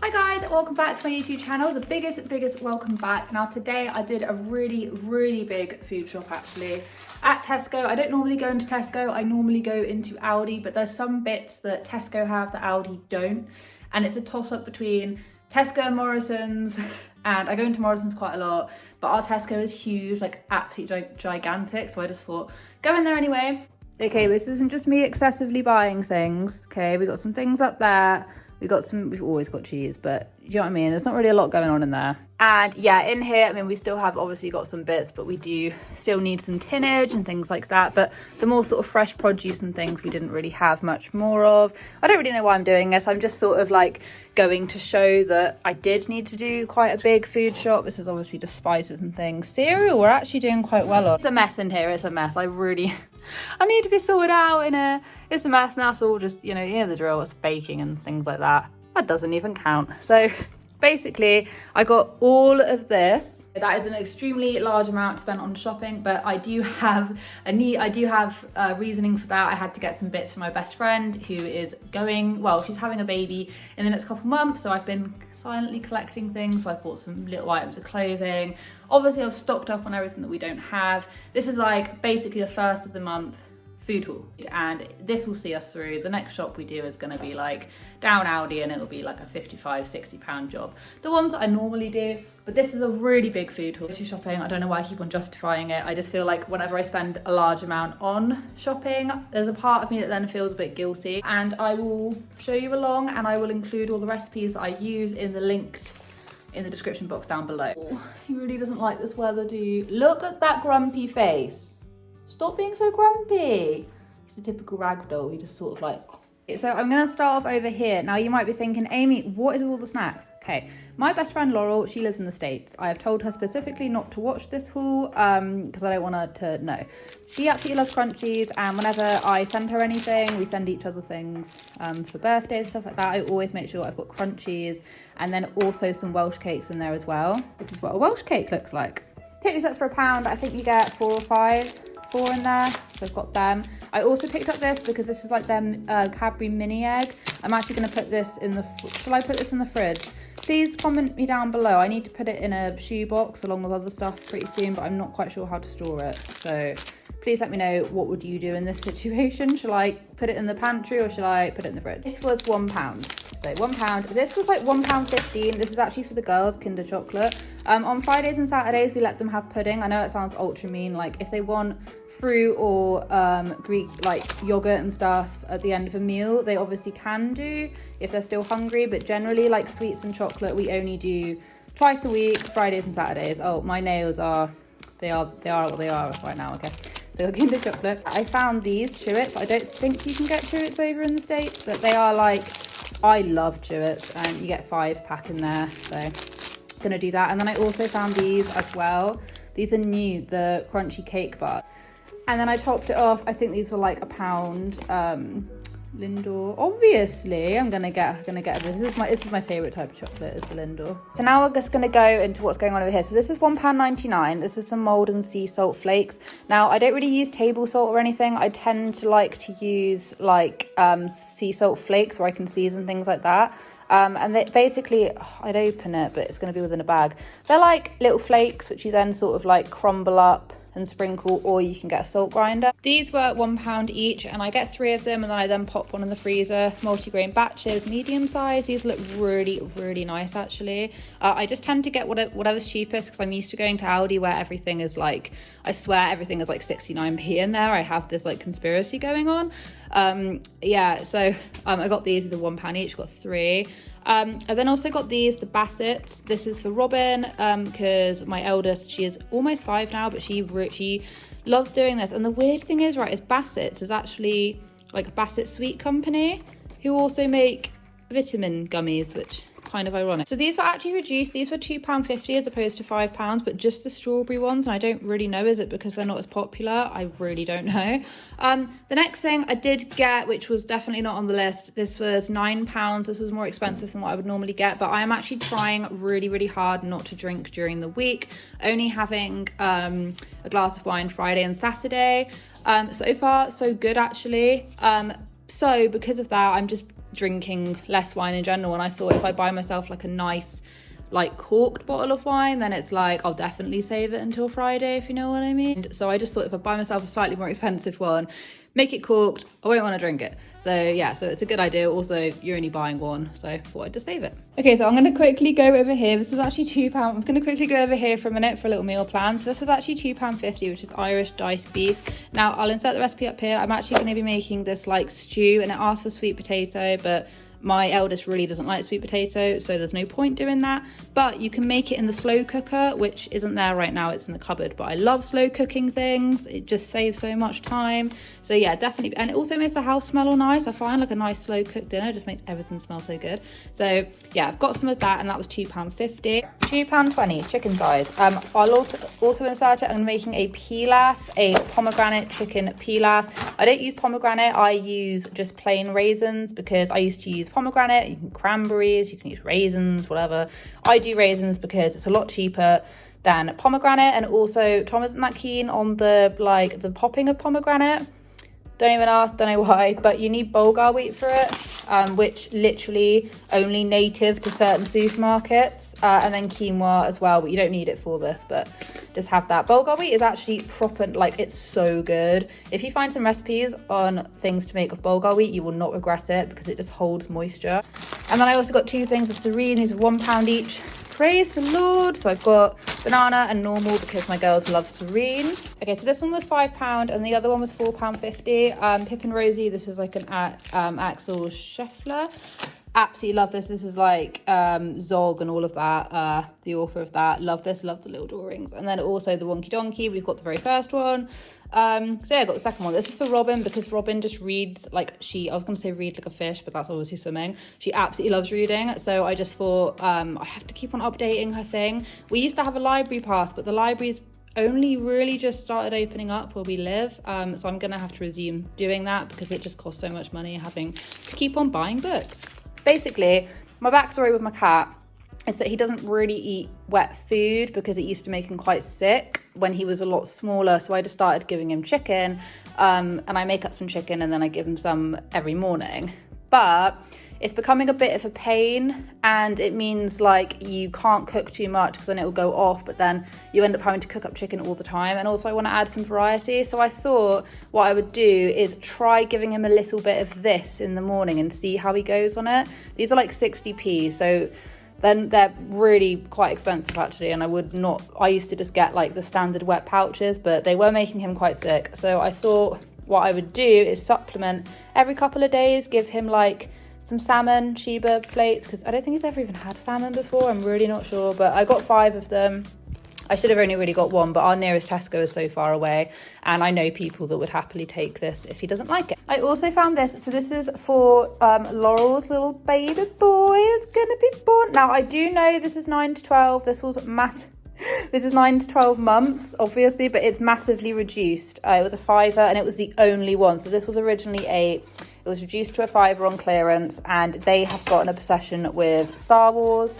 Hi guys, welcome back to my YouTube channel, the biggest welcome back. Now today I did a really big food shop actually at Tesco. I don't normally go into Tesco, I normally go into Aldi, but there's some bits that Tesco have that Aldi don't, and it's a toss up between Tesco and Morrison's, and I go into Morrison's quite a lot, but our Tesco is huge, like absolutely gigantic, so I just thought, go in there anyway. Okay, this isn't just me excessively buying things, okay, we got some things up there. We've always got cheese, but do you know what I mean? There's not really a lot going on in there. And yeah, in here, I mean, we still have obviously got some bits, but we do still need some tinnage and things like that. But the more sort of fresh produce and things, we didn't really have much more of. I don't really know why I'm doing this. I'm just sort of like going to show that I did need to do quite a big food shop. This is obviously just spices and things. Cereal, we're actually doing quite well on. It's a mess in here, it's a mess. I need to be sorted out in a, it's a mess, and that's all just, you know the drill, it's baking and things like that. That doesn't even count. So basically, I got all of this. That is an extremely large amount spent on shopping, but I do have reasoning for that. I had to get some bits for my best friend who is she's having a baby in the next couple months, so I've been silently collecting things. So I bought some little items of clothing. Obviously, I've stocked up on everything that we don't have. This is like basically the first of the month food haul, and this will see us through. The next shop we do is going to be like down Aldi, and it'll be like a 55-60 pound job, the ones that I normally do. But this is a really big food haul. Shopping, I don't know why I keep on justifying it. I just feel like whenever I spend a large amount on shopping, there's a part of me that then feels a bit guilty, and I will show you along, and I will include all the recipes that I use in the description box down below. He really doesn't like this weather, do you? Look at that grumpy face. Stop being so grumpy. He's a typical ragdoll. He just sort of like... So I'm going to start off over here. Now you might be thinking, Amy, what is with all the snacks? Okay, my best friend Laurel, she lives in the States. I have told her specifically not to watch this haul because I don't want her to know. She absolutely loves crunchies, and whenever I send her anything, we send each other things for birthdays and stuff like that. I always make sure I've got crunchies, and then also some Welsh cakes in there as well. This is what a Welsh cake looks like. Pick these up for £1. I think you get 4 or 5. 4 in there, so I've got them. I also picked up this because this is like them Cadbury mini egg. I'm actually going to put this in the, shall I put this in the fridge? Please comment me down below. I need to put it in a shoe box along with other stuff pretty soon, but I'm not quite sure how to store it. So please let me know, what would you do in this situation? Shall I put it in the pantry or shall I put it in the fridge? This was £1. So £1. This was like £1.15. This is actually for the girls, Kinder chocolate. On Fridays and Saturdays, we let them have pudding. I know it sounds ultra mean. Like if they want fruit or Greek like yogurt and stuff at the end of a meal, they obviously can do if they're still hungry. But generally, like sweets and chocolate, we only do twice a week, Fridays and Saturdays. Oh, my nails are, they are what they are right now. Okay. So Kinder chocolate. I found these Chewits. I don't think you can get Chewits over in the States, but they are like, I love Chewits, and you get 5-pack in there. So gonna do that. And then I also found these as well. These are new, the crunchy cake bar. And then I topped it off. I think these were like £1. Lindor, obviously I'm gonna get this is my favorite type of chocolate, is the Lindor. So now we're just gonna go into what's going on over here. So this is £1.99. This is the mold and sea salt flakes. Now I don't really use table salt or anything. I tend to like to use like sea salt flakes where I can season things like that. And they basically, I'd open it, but it's going to be within a bag. They're like little flakes, which you then sort of like crumble up and sprinkle, or you can get a salt grinder. These were £1 each, and I get 3 of them, and then I then pop one in the freezer. Multi-grain batches, medium size. These look really nice actually. I just tend to get whatever's cheapest because I'm used to going to Aldi where everything is like, I swear everything is like 69p in there. I have this like conspiracy going on. Yeah, so I got these are £1 each, got 3. I then also got these, the Bassets. This is for Robin because my eldest, she is almost 5 now, but she loves doing this. And the weird thing is, right, is Bassets is actually like a Bassett sweet company who also make vitamin gummies, which kind of ironic. So these were actually reduced. These were £2.50 as opposed to £5, but just the strawberry ones. And I don't really know, is it because they're not as popular? I really don't know. The next thing I did get, which was definitely not on the list, this was £9. This is more expensive than what I would normally get, but I am actually trying really hard not to drink during the week, only having a glass of wine Friday and Saturday. So far so good actually. So because of that, I'm just drinking less wine in general, and I thought if I buy myself like a nice like corked bottle of wine, then it's like I'll definitely save it until Friday, if you know what I mean. So I just thought if I buy myself a slightly more expensive one, make it corked, I won't want to drink it. So yeah, so it's a good idea. Also, you're only buying one, so I thought I'd just save it. Okay, so I'm going to quickly go over here. This is actually £2. I'm going to quickly go over here for a minute for a little meal plan. So this is actually £2.50, which is Irish diced beef. Now, I'll insert the recipe up here. I'm actually going to be making this like stew, and it asks for sweet potato, but my eldest really doesn't like sweet potato, so there's no point doing that. But you can make it in the slow cooker, which isn't there right now, it's in the cupboard. But I love slow cooking things, it just saves so much time. So yeah, definitely. And it also makes the house smell all nice. I find like a nice slow cooked dinner just makes everything smell so good. So yeah, I've got some of that, and that was £2.50. £2.20 chicken thighs. I'll also insert it. I'm making a pilaf, a pomegranate chicken pilaf. I don't use pomegranate, I use just plain raisins, because I used to use pomegranate, you can cranberries, you can use raisins, whatever. I do raisins because it's a lot cheaper than pomegranate, and also Tom isn't that keen on the popping of pomegranate. Don't even ask, don't know why, but you need bulgur wheat for it, which literally only native to certain supermarkets, and then quinoa as well, but you don't need it for this, but just have that. Bulgur wheat is actually proper, like it's so good. If you find some recipes on things to make with bulgur wheat, you will not regret it because it just holds moisture. And then I also got two things of serene. These are £1 each. Praise the Lord. So I've got banana and normal because my girls love serene. Okay, so this one was £5 and the other one was £4.50. Pip and Rosie, this is like an Axel Scheffler. Absolutely love this. This is like Zog and all of that, the author of that. Love this, love the little drawings. And then also the Wonky Donkey, we've got the very first one. So yeah, I got the second one. This is for Robin because Robin just reads like I was going to say read like a fish, but that's obviously swimming. She absolutely loves reading. So I just thought I have to keep on updating her thing. We used to have a library pass, but the library's only really just started opening up where we live. So I'm going to have to resume doing that because it just costs so much money having to keep on buying books. Basically, my backstory with my cat is that he doesn't really eat wet food because it used to make him quite sick when he was a lot smaller. So I just started giving him chicken, and I make up some chicken and then I give him some every morning. But it's becoming a bit of a pain, and it means like you can't cook too much because then it will go off, but then you end up having to cook up chicken all the time. And also I want to add some variety, so I thought what I would do is try giving him a little bit of this in the morning and see how he goes on it. These are like 60p, so then they're really quite expensive actually, and I used to just get like the standard wet pouches, but they were making him quite sick. So I thought what I would do is supplement every couple of days, give him like some salmon, Sheba plates, because I don't think he's ever even had salmon before. I'm really not sure, but I got 5 of them. I should have only really got 1, but our nearest Tesco is so far away, and I know people that would happily take this if he doesn't like it. I also found this. So this is for Laurel's little baby boy is gonna be born. Now I do know this is 9 to 12. This was massive. This is 9 to 12 months, obviously, but it's massively reduced. It was a £5 and it was the only one. So this was originally 8. It was reduced to a £5 on clearance, and they have got an obsession with Star Wars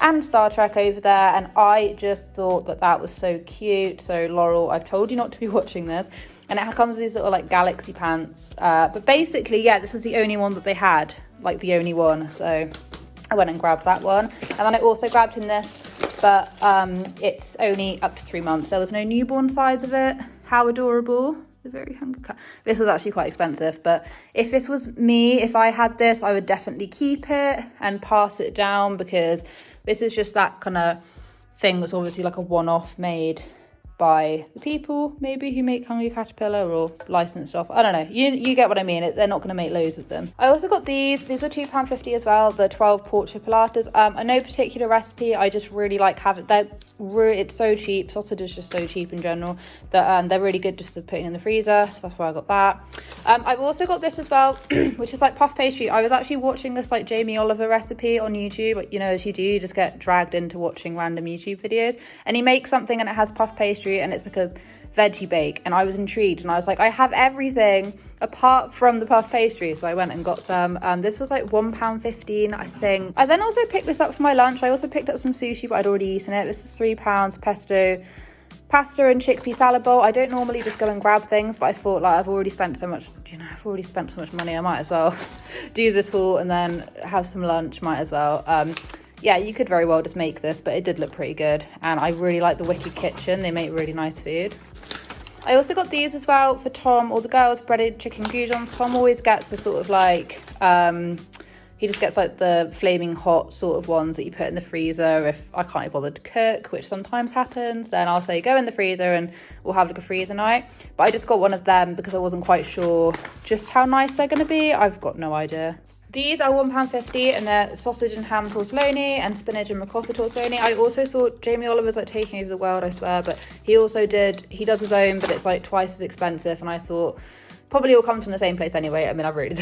and Star Trek over there, and I just thought that that was so cute. So Laurel, I've told you not to be watching this. And it comes with these little like galaxy pants. But basically, yeah, this is the only one that they had, like the only one. So I went and grabbed that one. And then I also grabbed him this, but it's only up to 3 months. There was no newborn size of it. How adorable. The very hungry cat. This was actually quite expensive, but if this was me, if I had this, I would definitely keep it and pass it down, because this is just that kind of thing that's obviously like a one-off made by the people maybe who make Hungry Caterpillar or licensed off. I don't know. You get what I mean. They're not going to make loads of them. I also got these. These are £2.50 as well. The 12 pork chipolatas. No particular recipe. I just really like having. It's so cheap. Sausage is just so cheap in general that they're really good just for putting in the freezer. So that's why I got that. I've also got this as well, which is like puff pastry. I was actually watching this like Jamie Oliver recipe on YouTube. You know, as you do, you just get dragged into watching random YouTube videos, and he makes something and it has puff pastry and it's like a veggie bake, and I was intrigued and I was like, I have everything apart from the puff pastry. So I went and got some. This was like £1.15, I think. I then also picked this up for my lunch. I also picked up some sushi, but I'd already eaten it. This is £3 pesto pasta and chickpea salad bowl. I don't normally just go and grab things, but I thought, like, I've already spent so much, I've already spent so much money, I might as well do this haul and then have some lunch, might as well. Yeah, you could very well just make this, but it did look pretty good. And I really like the Wicked Kitchen. They make really nice food. I also got these as well for Tom or the girls, breaded chicken goujons. Tom always gets the sort of like, he just gets like the flaming hot sort of ones that you put in the freezer. If I can't be bothered to cook, which sometimes happens, then I'll say go in the freezer and we'll have like a freezer night. But I just got one of them because I wasn't quite sure just how nice they're going to be. I've got no idea. These are £1.50 and they're sausage and ham tortellini and spinach and ricotta tortellini. I also thought Jamie Oliver's like taking over the world, I swear, but he does his own, but it's like twice as expensive. And I thought probably all comes from the same place anyway. I mean, I really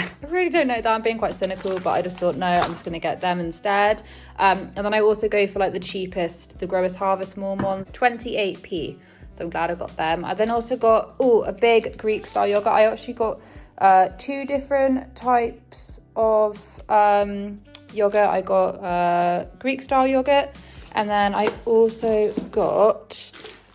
don't know that. I'm being quite cynical, but I just thought, no, I'm just going to get them instead. And then I also go for like the cheapest, the Growers Harvest Morn one, 28p. So I'm glad I got them. I then also got, a big Greek style yogurt. I actually got 2 different types of yogurt. I got Greek style yogurt, and then I also got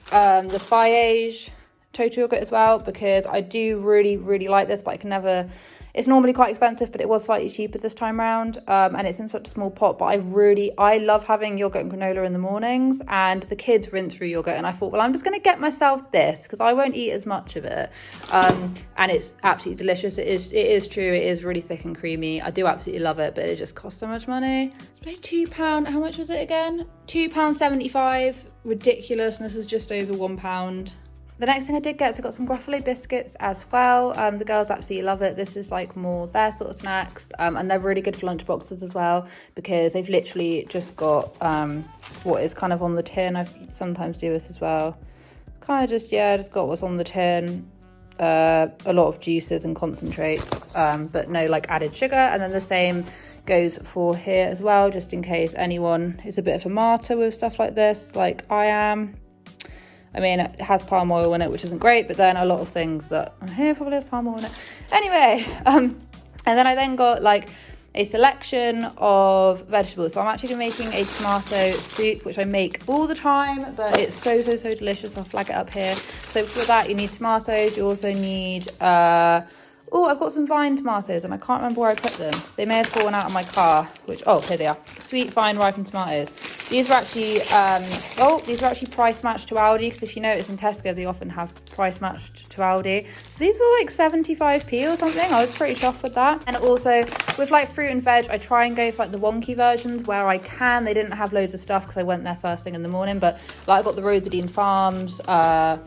the Faiage total yogurt as well, because I do really like this, but I can never, it's normally quite expensive, but it was slightly cheaper this time round, and it's in such a small pot. But I love having yogurt and granola in the mornings, and the kids rinse through yogurt, and I thought, well, I'm just going to get myself this because I won't eat as much of it, and it's absolutely delicious. It is true, it is really thick and creamy. I do absolutely love it, but it just costs so much money. It's paid £2. How much was it again? £2.75. Ridiculous. And this is just over £1. The next thing I did get is I got some Gruffalo biscuits as well. The girls absolutely love it. This is like more their sort of snacks, and they're really good for lunch boxes as well, because they've literally just got what is kind of on the tin. I sometimes do this as well. Kind of just got what's on the tin. A lot of juices and concentrates, but no like added sugar. And then the same goes for here as well, just in case anyone is a bit of a martyr with stuff like this, like I am. I mean, it has palm oil in it, which isn't great, but then a lot of things that here probably have palm oil in it. Anyway, and then I then got like a selection of vegetables. So I'm actually making a tomato soup, which I make all the time, but it's so delicious. I'll flag it up here. So for that, you need tomatoes. You also need, I've got some vine tomatoes and I can't remember where I put them. They may have fallen out of my car, here they are. Sweet vine ripened tomatoes. These are actually, price matched to Aldi, because if you notice in Tesco, they often have price matched to Aldi. So these are like 75p or something. I was pretty chuffed with that. And also with like fruit and veg, I try and go for like the wonky versions where I can. They didn't have loads of stuff because I went there first thing in the morning, but like I got the Rosadine Farms, and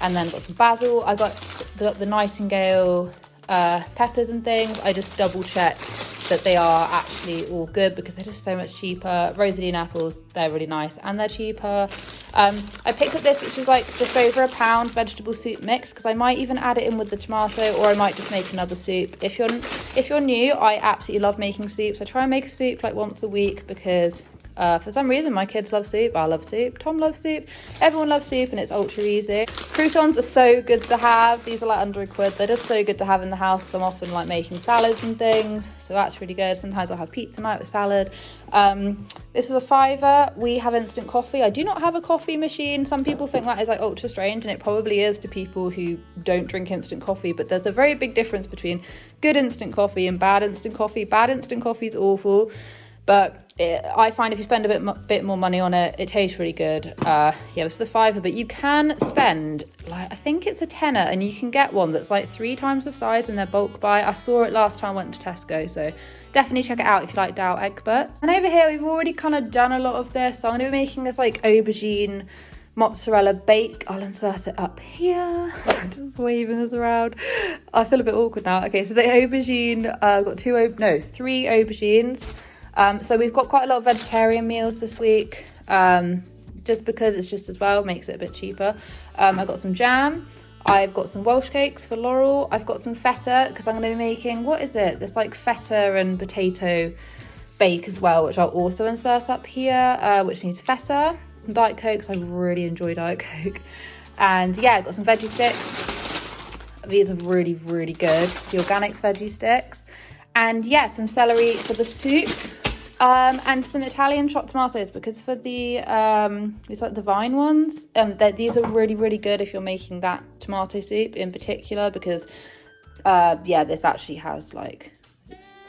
then got some basil. I got the Nightingale peppers and things. I just double checked that they are actually all good because they're just so much cheaper. Rosadine apples, they're really nice and they're cheaper. I picked up this, which is like just over £1 vegetable soup mix, because I might even add it in with the tomato, or I might just make another soup. If you're new, I absolutely love making soups. I try and make a soup like once a week because for some reason my kids love soup, I love soup, Tom loves soup, everyone loves soup, and it's ultra easy. Croutons are so good to have. These are like under £1. They're just so good to have in the house because I'm often like making salads and things, so that's really good. Sometimes I'll have pizza night with salad. This is a £5. We have instant coffee. I do not have a coffee machine. Some people think that is like ultra strange, and it probably is to people who don't drink instant coffee, but there's a very big difference between good instant coffee and bad instant coffee. Bad instant coffee is awful, but I find if you spend a bit more money on it, it tastes really good. This is a £5, but you can spend like, I think it's a tenner, and you can get one that's like 3 times the size, and they're bulk buy. I saw it last time I went to Tesco, so definitely check it out if you like Dow egg butts. And over here, we've already kind of done a lot of this, so I'm going to be making this like aubergine mozzarella bake. I'll insert it up here. I'm just waving this around. I feel a bit awkward now. Okay, so the aubergine, I've got 3 aubergines. So we've got quite a lot of vegetarian meals this week, just because it's just as well, makes it a bit cheaper. I've got some jam. I've got some Welsh cakes for Laurel. I've got some feta because I'm going to be making, what is it? This like feta and potato bake as well, which I'll also insert up here, which needs feta. Some Diet Cokes. I really enjoy Diet Coke. And yeah, I've got some veggie sticks. These are really good. The Organics veggie sticks. And yeah, some celery for the soup. And some Italian chopped tomatoes, because for the it's like the vine ones, these are really, really good if you're making that tomato soup in particular, because yeah, this actually has like,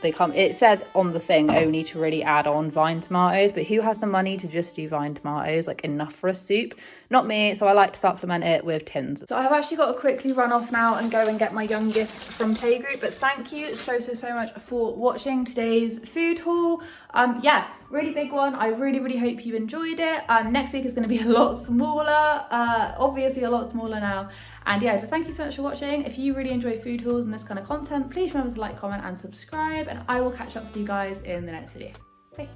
it says on the thing only to really add on vine tomatoes, but who has the money to just do vine tomatoes, like enough for a soup? Not me, so I like to supplement it with tins. So I've actually got to quickly run off now and go and get my youngest from playgroup, but thank you so much for watching today's food haul. Yeah, really big one. I really hope you enjoyed it. Next week is going to be a lot smaller, obviously a lot smaller now. And yeah, just thank you so much for watching. If you really enjoy food hauls and this kind of content, please remember to like, comment and subscribe, and I will catch up with you guys in the next video. Bye.